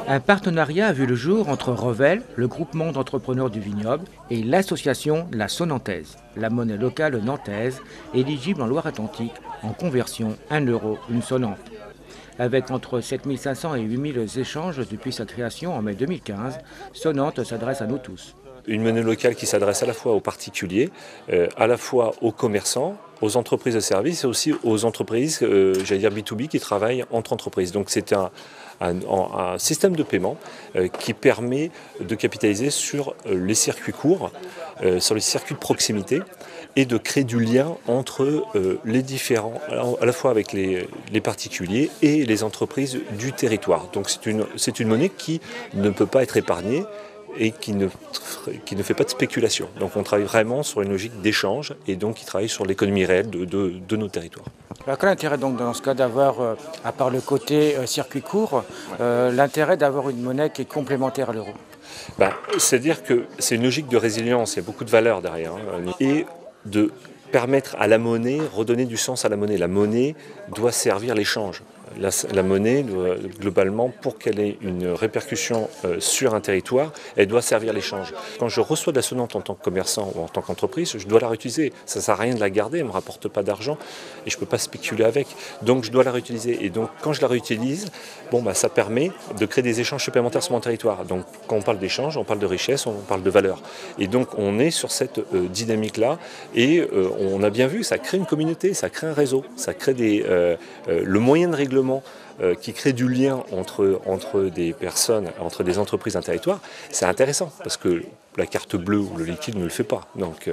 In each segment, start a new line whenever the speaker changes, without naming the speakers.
Un partenariat a vu le jour entre Revel, le groupement d'entrepreneurs du vignoble, et l'association La Sonantaise, la monnaie locale nantaise, éligible en Loire-Atlantique, en conversion 1 euro, une sonante. Avec entre 7500 et 8000 échanges depuis sa création en mai 2015, Sonante s'adresse à nous tous.
Une monnaie locale qui s'adresse à la fois aux particuliers, à la fois aux commerçants, aux entreprises de services et aussi aux entreprises, j'allais dire B2B, qui travaillent entre entreprises. Donc c'est un système de paiement qui permet de capitaliser sur les circuits courts, sur les circuits de proximité et de créer du lien entre les différents, à la fois avec les particuliers et les entreprises du territoire. Donc c'est une monnaie qui ne peut pas être épargnée et qui ne fait pas de spéculation. Donc on travaille vraiment sur une logique d'échange et donc qui travaille sur l'économie réelle de nos territoires.
Alors, quel intérêt donc dans ce cas d'avoir, à part le côté circuit court, l'intérêt d'avoir une monnaie qui est complémentaire à l'euro?
C'est-à-dire que c'est une logique de résilience, il y a beaucoup de valeurs derrière, et de permettre à la monnaie, redonner du sens à la monnaie. La monnaie doit servir l'échange. La monnaie, globalement, pour qu'elle ait une répercussion sur un territoire, elle doit servir l'échange. Quand je reçois de la sonante en tant que commerçant ou en tant qu'entreprise, je dois la réutiliser. Ça ne sert à rien de la garder, elle ne me rapporte pas d'argent et je ne peux pas spéculer avec. Donc je dois la réutiliser. Et donc quand je la réutilise, ça permet de créer des échanges supplémentaires sur mon territoire. Donc quand on parle d'échange, on parle de richesse, on parle de valeur. Et donc on est sur cette dynamique-là et on a bien vu, ça crée une communauté, ça crée un réseau, ça crée le moyen de règlement qui crée du lien entre des personnes, entre des entreprises d'un territoire, c'est intéressant parce que la carte bleue ou le liquide ne le fait pas. Donc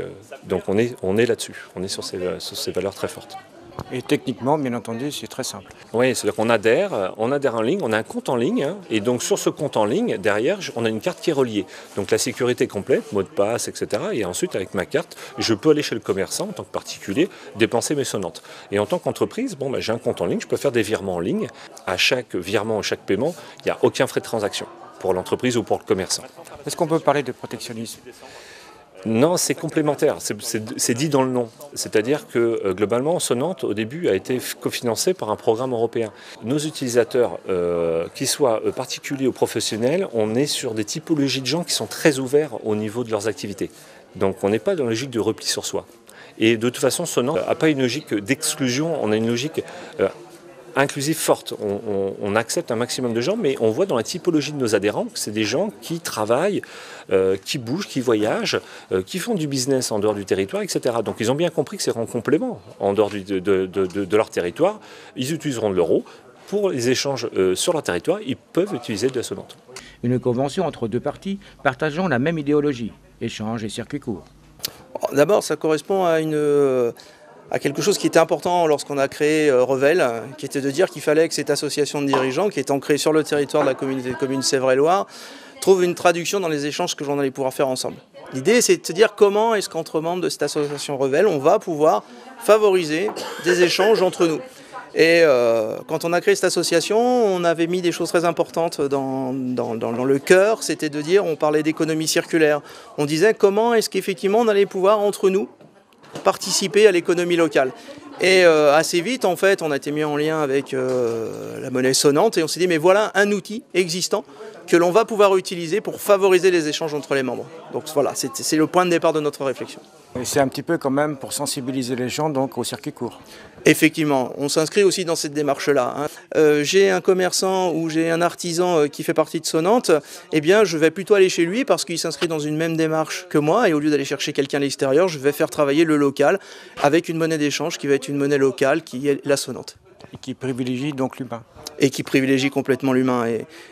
on est là-dessus, on est sur ces valeurs très fortes.
Et techniquement, bien entendu, c'est très simple.
Oui, c'est-à-dire qu'on adhère en ligne, on a un compte en ligne, et donc sur ce compte en ligne, derrière, on a une carte qui est reliée. Donc la sécurité complète, mot de passe, etc. Et ensuite, avec ma carte, je peux aller chez le commerçant, en tant que particulier, dépenser mes sonantes. Et en tant qu'entreprise, j'ai un compte en ligne, je peux faire des virements en ligne. À chaque virement ou chaque paiement, il n'y a aucun frais de transaction pour l'entreprise ou pour le commerçant.
Est-ce qu'on peut parler de protectionnisme ?
Non, c'est complémentaire, c'est dit dans le nom. C'est-à-dire que globalement, Sonante, au début, a été cofinancé par un programme européen. Nos utilisateurs, qu'ils soient particuliers ou professionnels, on est sur des typologies de gens qui sont très ouverts au niveau de leurs activités. Donc on n'est pas dans la logique de repli sur soi. Et de toute façon, Sonante n'a pas une logique d'exclusion, on a une logique inclusive forte. On accepte un maximum de gens, mais on voit dans la typologie de nos adhérents que c'est des gens qui travaillent, qui bougent, qui voyagent, qui font du business en dehors du territoire, etc. Donc ils ont bien compris que c'est en complément en dehors de leur territoire. Ils utiliseront de l'euro. Pour les échanges sur leur territoire, ils peuvent utiliser de la sonante.
Une convention entre deux parties partageant la même idéologie, échange et circuit court.
D'abord, ça correspond à quelque chose qui était important lorsqu'on a créé Revel, qui était de dire qu'il fallait que cette association de dirigeants, qui est ancrée sur le territoire de la communauté de communes Sèvres-et-Loire, trouve une traduction dans les échanges que l'on allait pouvoir faire ensemble. L'idée, c'est de se dire comment est-ce qu'entre membres de cette association Revel, on va pouvoir favoriser des échanges entre nous. Et quand on a créé cette association, on avait mis des choses très importantes dans le cœur, c'était de dire, on parlait d'économie circulaire. On disait comment est-ce qu'effectivement on allait pouvoir entre nous participer à l'économie locale. Et assez vite, en fait, on a été mis en lien avec la monnaie sonnante et on s'est dit, mais voilà un outil existant que l'on va pouvoir utiliser pour favoriser les échanges entre les membres. Donc voilà, c'est le point de départ de notre réflexion.
Et c'est un petit peu quand même pour sensibiliser les gens donc au circuit court.
Effectivement, on s'inscrit aussi dans cette démarche-là. J'ai un commerçant ou j'ai un artisan qui fait partie de Sonante, eh bien je vais plutôt aller chez lui parce qu'il s'inscrit dans une même démarche que moi et au lieu d'aller chercher quelqu'un à l'extérieur, je vais faire travailler le local avec une monnaie d'échange qui va être une monnaie locale qui est la Sonante.
Et qui privilégie donc l'humain.
Et qui privilégie complètement l'humain.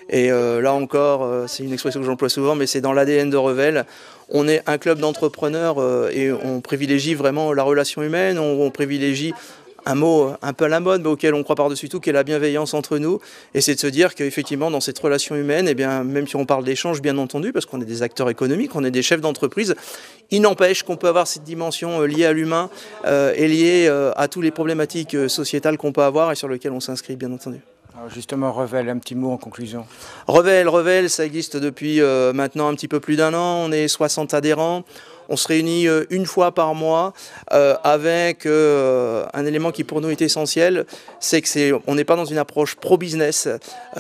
Et là encore, c'est une expression que j'emploie souvent, mais c'est dans l'ADN de Revel. On est un club d'entrepreneurs et on privilégie vraiment la relation humaine, on privilégie un mot un peu à la mode, mais auquel on croit par-dessus tout, qui est la bienveillance entre nous. Et c'est de se dire qu'effectivement, dans cette relation humaine, eh bien, même si on parle d'échange, bien entendu, parce qu'on est des acteurs économiques, on est des chefs d'entreprise, il n'empêche qu'on peut avoir cette dimension liée à l'humain et liée à toutes les problématiques sociétales qu'on peut avoir et sur lesquelles on s'inscrit, bien entendu.
Alors justement, Revel, un petit mot en conclusion.
Revel, ça existe depuis maintenant un petit peu plus d'1 an. On est 60 adhérents. On se réunit une fois par mois avec un élément qui pour nous est essentiel, c'est qu'on n'est pas dans une approche pro-business,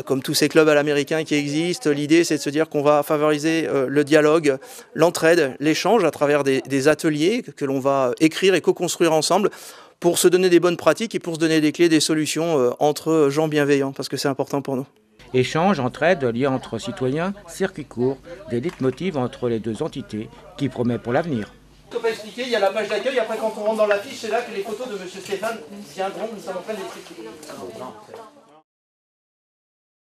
comme tous ces clubs à l'américain qui existent. L'idée, c'est de se dire qu'on va favoriser le dialogue, l'entraide, l'échange à travers des ateliers que l'on va écrire et co-construire ensemble pour se donner des bonnes pratiques et pour se donner des clés, des solutions entre gens bienveillants, parce que c'est important pour nous.
Échange, entraide, lien entre citoyens, circuit court, des leitmotivs entre les deux entités qui promet pour l'avenir.
Je peux pas expliquer, il y a la page d'accueil, après quand on rentre dans l'affiche, c'est là que les photos de M. Stéphane Viendront, nous sommes en train de les expliquer.